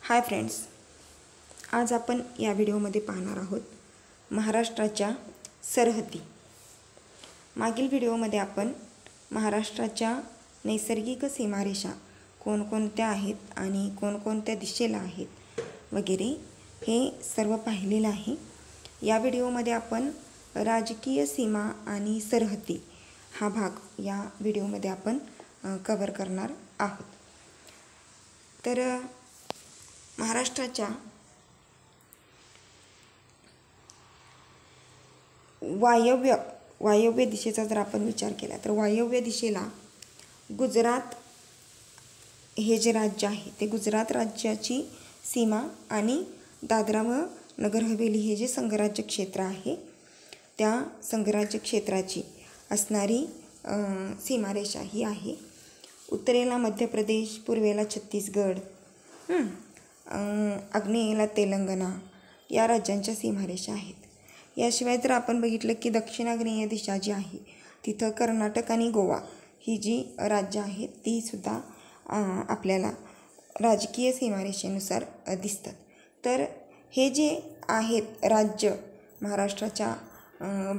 Hi friends, आज आपण या व्हिडिओमध्ये पाहणार आहोत महाराष्ट्राच्या सरहद्दी। मागील व्हिडिओमध्ये आपण महाराष्ट्राच्या नैसर्गिक सीमारेषा कोणकोणत्या आहेत आणि कोणकोणत्या दिशेला आहेत वगैरे हे सर्व पाहिलेलं आहे। या व्हिडिओमध्ये आपण राजकीय सीमा आणि सरहद्दी हा भाग या व्हिडिओमध्ये आपण कव्हर करणार आहोत। तर महाराष्ट्राच्या वायव्य दिशेचा जर आपण विचार केला तर वायव्य दिशेला गुजरात हे जे राज्य आहे ते गुजरात राज्याची सीमा आणि दादरा व नगर हवेली हे जे संघराज्य क्षेत्र आहे त्या संघराज्य क्षेत्राची असणारी सीमारेषा ही आहे। उत्तरेला मध्य प्रदेश, पूर्वेला छत्तीसगड, आग्नेयेला तेलंगणा या राज्यांच्या सीमारेषा आहेत। याशिवाय जर आपण बघितलं की दक्षिणाग्नेय दिशा जी आहे तिथं कर्नाटक आणि गोवा ही जी राज्य आहेत ती सुद्धा आपल्याला राजकीय सीमारेषेनुसार दिसतात। तर हे जे आहेत राज्य महाराष्ट्राच्या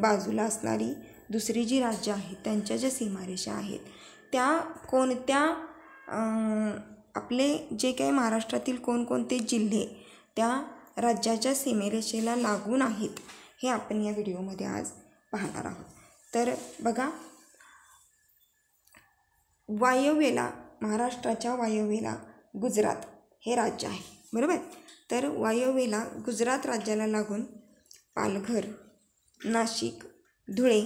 बाजूला असणारी दुसरी जी राज्य आहेत त्यांच्या ज्या सीमारेषा आहेत त्या कोणत्या आपले जे काही महाराष्ट्रातील कोणकोणते जिल्हे त्या राज्याच्या सीमारेषेला लागून आहेत हे आपण या व्हिडिओमध्ये आज पाहणार आहोत। तर बघा, वायव्येला महाराष्ट्राच्या वायव्येला गुजरात हे राज्य आहे, बरोबर। तर वायव्येला गुजरात राज्याला लागून पालघर, नाशिक, धुळे,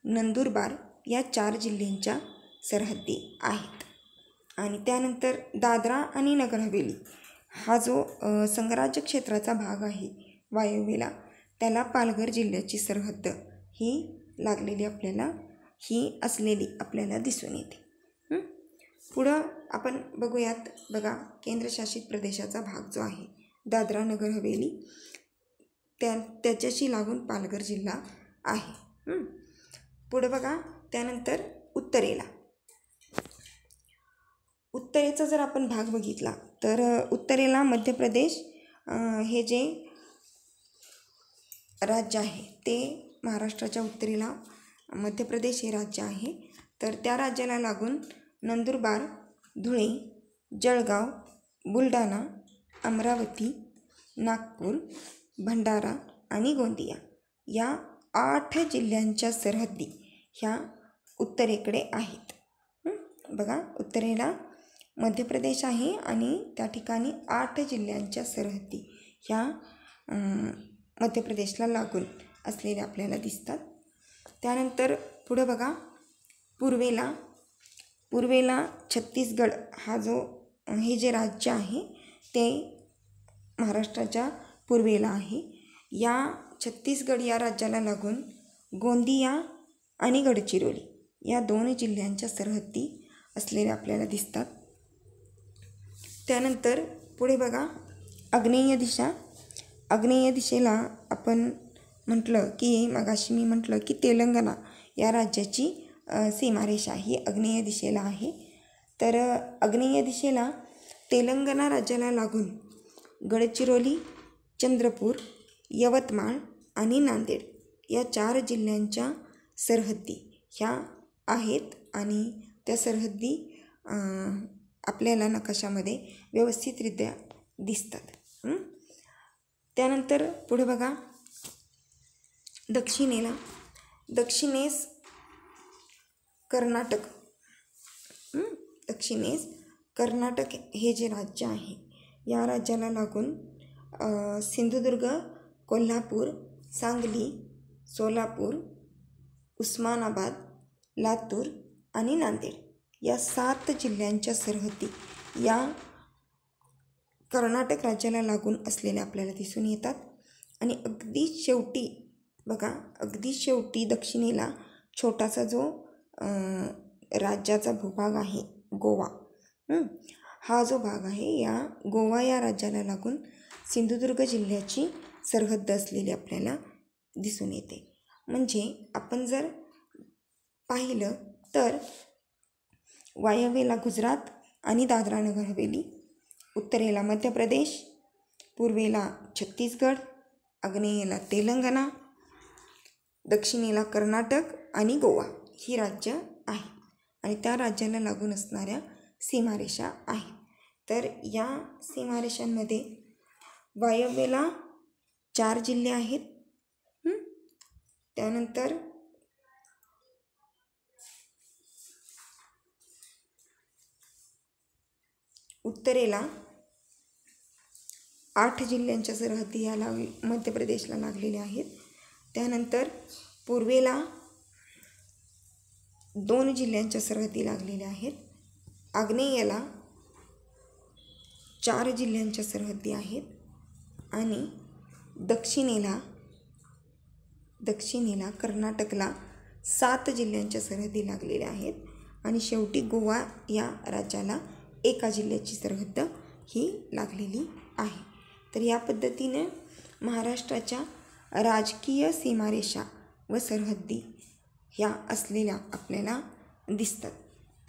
नंदुरबार या 4 जिल्ह्यांच्या सरहद्दी आहेत। आणि त्यानंतर दादरा आणि नगर हवेली हा जो संघराज्य क्षेत्राचा भाग आहे वायव्येला त्याला पालघर जिल्ह्याची सरहद्द ही लागलेली असलेली आपल्याला दिसून येते। पुढं आपण बघूयात, बघा, केंद्रशासित प्रदेशाचा भाग जो आहे दादरा नगर हवेली त्याच्याशी लागून पालघर जिल्हा आहे। पुढं बघा, त्यानंतर उत्तरेचा जर आपण भाग बघितला तर उत्तरेला मध्य प्रदेश हे जे राज्य आहे ते महाराष्ट्राच्या उत्तरेला मध्य प्रदेश हे राज्य आहे। तर त्या राज्याला लागून नंदुरबार, धुळे, जळगाव, बुलढाणा, अमरावती, नागपूर, भंडारा आणि गोंदिया या 8 जिल्ह्यांच्या सरहद्दी ह्या उत्तरेकडे आहेत। बघा, उत्तरेला मध्य प्रदेश आहे आणि त्या ठिकाणी 8 जिल्ह्यांच्या सरहद्दी ह्या मध्य प्रदेशला लागून असलेल्या आपल्याला दिसतात। त्यानंतर पुढे बघा, पूर्वेला छत्तीसगड हा जो हे जे राज्य आहे ते महाराष्ट्राच्या पूर्वेला आहे। या छत्तीसगड या राज्याला लागून गोंदिया आणि गडचिरोली या 2 जिल्ह्यांच्या सरहद्दी असलेल्या आपल्याला दिसतात। त्यानंतर पुढे बघा, आग्नेय दिशेला आपण म्हटलं की मगाशी मी म्हटलं की तेलंगणा या राज्याची सीमारेषा ही आग्नेय दिशेला आहे। तर आग्नेय दिशेला तेलंगणा राज्याला लागून गडचिरोली, चंद्रपूर, यवतमाळ आणि नांदेड या 4 जिल्ह्यांच्या सरहद्दी ह्या आहेत आणि त्या सरहद्दी आपल्याला नकाशामध्ये व्यवस्थितरित्या दिसतात। त्यानंतर पुढे बघा, दक्षिणेस कर्नाटक हे जे राज्य आहे या राज्याला लागून सिंधुदुर्ग, कोल्हापूर, सांगली, सोलापूर, उस्मानाबाद, लातूर आणि नांदेड या 7 जिल्ह्यांच्या सरहद्दी या कर्नाटक राज्याला लागून असलेल्या आपल्याला दिसून येतात। आणि अगदी शेवटी दक्षिणेला छोटासा जो राज्याचा भूभाग आहे गोवा, हा जो भाग आहे या गोवा या राज्याला लागून सिंधुदुर्ग जिल्ह्याची सरहद्द असलेली आपल्याला दिसून येते। म्हणजे आपण जर पाहिलं तर वायव्येला गुजरात आणि दादरा नगर हवेली, उत्तरेला मध्य प्रदेश, पूर्वेला छत्तीसगड, आग्नेयेला तेलंगणा, दक्षिणेला कर्नाटक आणि गोवा ही राज्य आहे आणि त्या राज्याला लागून असणाऱ्या सीमारेषा आहेत. तर या सीमारेषांमध्ये वायव्येला 4 जिल्हे आहेत. त्यानंतर उत्तरेला 8 जिल्ह्यांच्या सरहद्दी या मध्य प्रदेशला लागलेल्या आहेत. त्यानंतर पूर्वेला 2 जिल्ह्यांच्या सरहद्दी लागलेल्या आहेत. आग्नेयेला 4 जिल्ह्यांच्या सरहद्दी आहेत आणि दक्षिणेला कर्नाटकला 7 जिल्ह्यांच्या सरहद्दी लागलेल्या आहेत आणि शेवटी गोवा या राज्याला 1 जिल्ह्याची सरहद्द ही लागलेली आहे. तर या पद्धतीने महाराष्ट्राच्या राजकीय सीमारेषा व सरहद्दी ह्या असलेल्या आपल्याला दिसतात.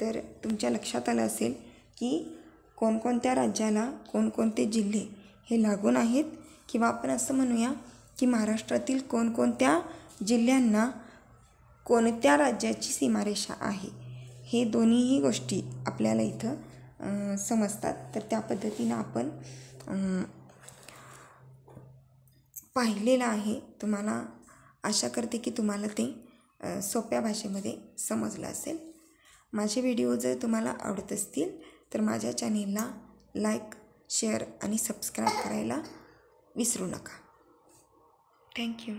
तर तुमच्या लक्षात आलं असेल की कोणकोणत्या राज्याला कोणकोणते जिल्हे हे लागून आहेत, किंवा आपण असं म्हणूया की महाराष्ट्रातील कोणकोणत्या जिल्ह्यांना कोणत्या राज्याची सीमारेषा आहे, हे दोन्हीही गोष्टी आपल्याला इथं समजतात. तर त्या पद्धतीनं आपण पाहिलेलं आहे. तुम्हाला आशा करते की तुम्हाला ते सोप्या भाषेमध्ये समजलं असेल. माझे व्हिडिओ जर तुम्हाला आवडत असतील तर माझ्या चॅनेलला लाईक, शेअर आणि सबस्क्राईब करायला विसरू नका. थँक्यू.